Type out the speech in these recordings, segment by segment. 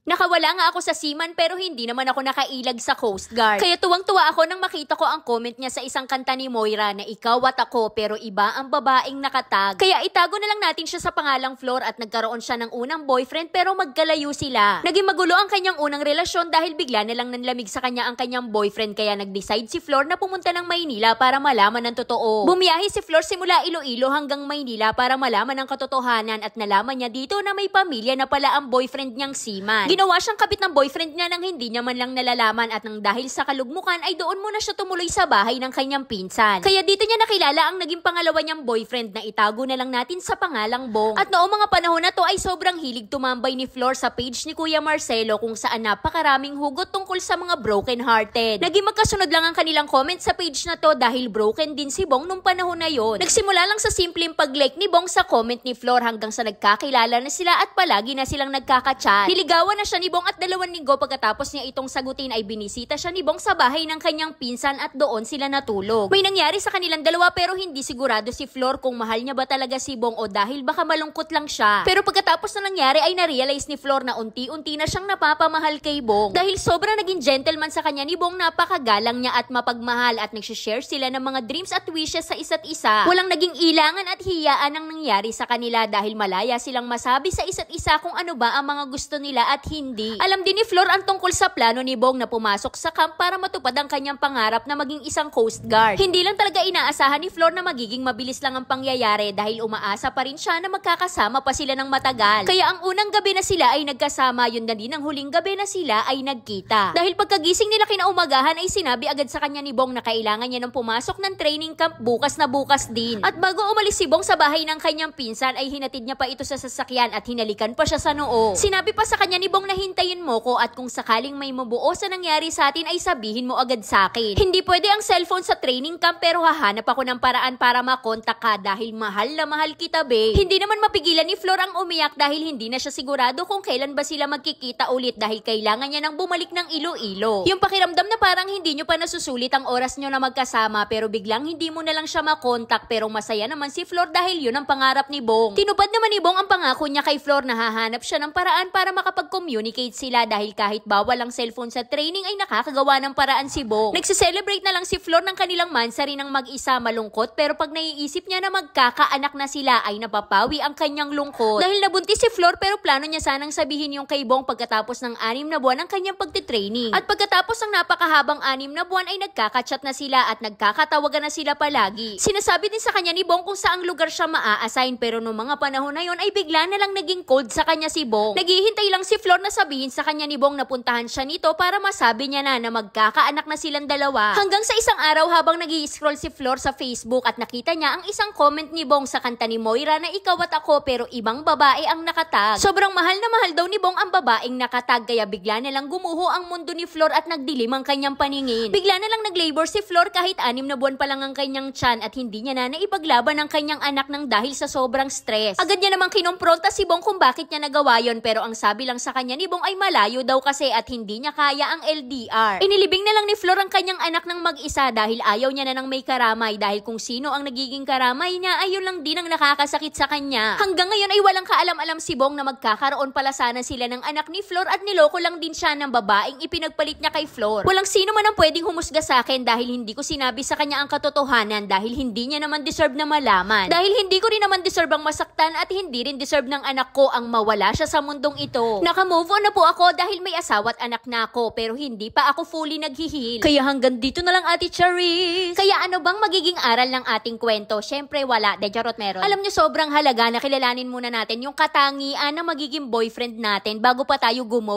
Nakawala nga ako sa seaman pero hindi naman ako nakailag sa Coast Guard. Kaya tuwang-tuwa ako nang makita ko ang comment niya sa isang kanta ni Moira na ikaw at ako pero iba ang babaeng nakatag. Kaya itago na lang natin siya sa pangalang Flor at nagkaroon siya ng unang boyfriend pero magkalayo sila. Naging magulo ang kanyang unang relasyon dahil bigla na lang nanlamig sa kanya ang kanyang boyfriend kaya nag-decide si Flor na pumunta ng Maynila para malaman ng totoo. Bumiyahe si Flor simula Iloilo hanggang Maynila para malaman ang katotohanan at nalaman niya dito na may pamilya na pala ang boyfriend niyang seaman. Ginawa siyang kabit ng boyfriend niya nang hindi niya man lang nalalaman at nang dahil sa kalugmukan ay doon muna siya tumuloy sa bahay ng kanyang pinsan. Kaya dito niya nakilala ang naging pangalawa niyang boyfriend na itago na lang natin sa pangalang Bong. At noong mga panahon na to ay sobrang hilig tumambay ni Flor sa page ni Kuya Marcelo kung saan napakaraming hugot tungkol sa mga broken hearted. Naging magkasunod lang ang kanilang comment sa page na to dahil broken din si Bong nung panahon na yon. Nagsimula lang sa simpleng pag-like ni Bong sa comment ni Flor hanggang sa nagkakilala na sila at palagi na silang nagkaka-chat. Niligawan na siya ni Bong at 2 linggo pagkatapos niya itong sagutin ay binisita siya ni Bong sa bahay ng kanyang pinsan at doon sila natulog. May nangyari sa kanilang dalawa pero hindi sigurado si Flor kung mahal niya ba talaga si Bong o dahil baka malungkot lang siya. Pero pagkatapos na nangyari ay na-realize ni Flor na unti-unti na siyang napapamahal kay Bong. Dahil sobra naging gentleman sa kanya ni Bong, napakagalang niya at mapagmahal at nagsishare sila ng mga dreams at wishes sa isa't isa. Walang naging ilangan at hiyaan ang nangyari sa kanila dahil malaya silang masabi sa isa't isa kung ano ba ang mga gusto nila at hindi. Alam din ni Flor ang tungkol sa plano ni Bong na pumasok sa camp para matupad ang kanyang pangarap na maging isang Coast Guard. Hindi lang talaga inaasahan ni Flor na magiging mabilis lang ang pangyayari dahil umaasa pa rin siya na magkakasama pa sila ng matagal. Kaya ang unang gabi na sila ay nagkasama, yun na din ang huling gabi na sila ay nagkita. Dahil pagkagising nila kinaumagahan ay sinabi agad sa kanya ni Bong na kailangan niya nang pumasok ng training camp bukas na bukas din. At bago umalis si Bong sa bahay ng kanyang pinsan ay hinatid niya pa ito sa sasakyan at hinalikan pa siya sa noo. Sinabi pa sa kanya ni Bong na hintayin mo ko at kung sakaling may mabuo sa nangyari sa atin ay sabihin mo agad sa akin. Hindi pwede ang cellphone sa training camp pero hahanap ako ng paraan para makontak ka dahil mahal na mahal kita, babe. Hindi naman mapigilan ni Flor ang umiyak dahil hindi na siya sigurado kung kailan ba sila magkikita ulit dahil kailangan niya nang bumalik ng Iloilo. Yung pakiramdam na parang hindi nyo pa nasusulit ang oras nyo na magkasama pero biglang hindi mo na lang siya makontak pero masaya naman si Flor dahil yun ang pangarap ni Bong. Tinupad naman ni Bong ang pangako niya kay Flor na hahanap siya ng paraan para makapag-communicate sila dahil kahit bawal ang cellphone sa training ay nakakagawa ng paraan si Bong. Nagse-celebrate na lang si Flor ng kanilang mansari ng mag-isa, malungkot pero pag naiisip niya na magkakaanak na sila ay napapawi ang kanyang lungkot. Dahil nabuntis si Flor pero plano niya sanang sabihin yung kay Bong pagkatapos ng 6 na buwan ng kanyang pagtitraining. At pagkatapos ng napakahabang 6 na buwan ay nagkakachat na sila at nagkakatawagan na sila palagi. Sinasabi din sa kanya ni Bong kung saang lugar siya maa-assign pero noong mga panahon na yon ay bigla na lang naging cold sa kanya si Bong. Naghihintay lang si Flor na sabihin sa kanya ni Bong na puntahan siya nito para masabi niya na magkakaanak na silang dalawa. Hanggang sa isang araw habang nag-i-scroll si Flor sa Facebook at nakita niya ang isang comment ni Bong sa kanta ni Moira na ikaw at ako pero ibang babae ang nakatag. Sobrang mahal na mahal daw ni Bong ang babaeng nakatag kaya bigla na lang gumuho ang mundo ni Flor at nagdilim ang kanyang paningin. Bigla na lang nag-labor si Flor kahit 6 na buwan pa lang ang kanyang tiyan at hindi niya na naipaglaban ang kanyang anak ng dahil sa sobrang stress. Agad niya namang kinompronta si Bong kung bakit niya nagawa yon pero ang sabi lang sa kanya ni Bong ay malayo daw kasi at hindi niya kaya ang LDR. Inilibing na lang ni Flor ang kanyang anak ng mag-isa dahil ayaw niya na ng may karamay dahil kung sino ang nagiging karamay niya ay yun lang din ang nakakasakit sa kanya. Hanggang ngayon ay walang kaalam-alam si Bong na magkakaroon pala sana sila ng anak ni Flor at niloko lang din siya ng babaeng ipinagpalit niya kay Flor. Walang sino man ang pwedeng humusga sa akin dahil hindi ko sinabi sa kanya ang katotohanan dahil hindi niya naman deserve na malaman. Dahil hindi ko rin naman deserve ang masaktan at hindi rin deserve ng anak ko ang mawala siya sa mundong ito. Naka-move on na po ako dahil may asawa at anak na ako pero hindi pa ako fully naghihil. Kaya hanggang dito na lang, Ate Charis. Kaya ano bang magiging aral ng ating kwento? Syempre wala, de charot meron. Alam niyo sobrang halaga na kilalanin muna natin yung katangian ng magiging boyfriend natin bago pa tayo go.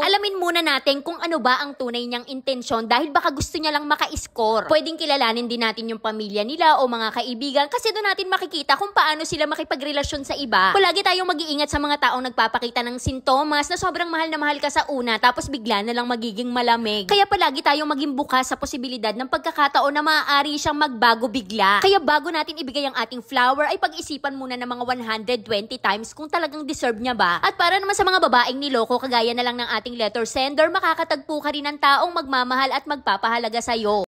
Alamin muna natin kung ano ba ang tunay niyang intensyon dahil baka gusto niya lang maka-score. Pwedeng kilalanin din natin yung pamilya nila o mga kaibigan kasi doon natin makikita kung paano sila makipagrelasyon sa iba. Palagi tayong mag-iingat sa mga taong nagpapakita ng sintomas na sobrang mahal na mahal ka sa una tapos bigla na lang magiging malamig. Kaya palagi tayong maging bukas sa posibilidad ng pagkakataon na maaari siyang magbago bigla. Kaya bago natin ibigay ang ating flower ay pag-isipan muna ng mga 120 times kung talagang deserve niya ba. At para naman sa mga babaeng niloko kagaya na lang ng ating letter sender, makakatagpo ka rin ng taong magmamahal at magpapahalaga sa'yo.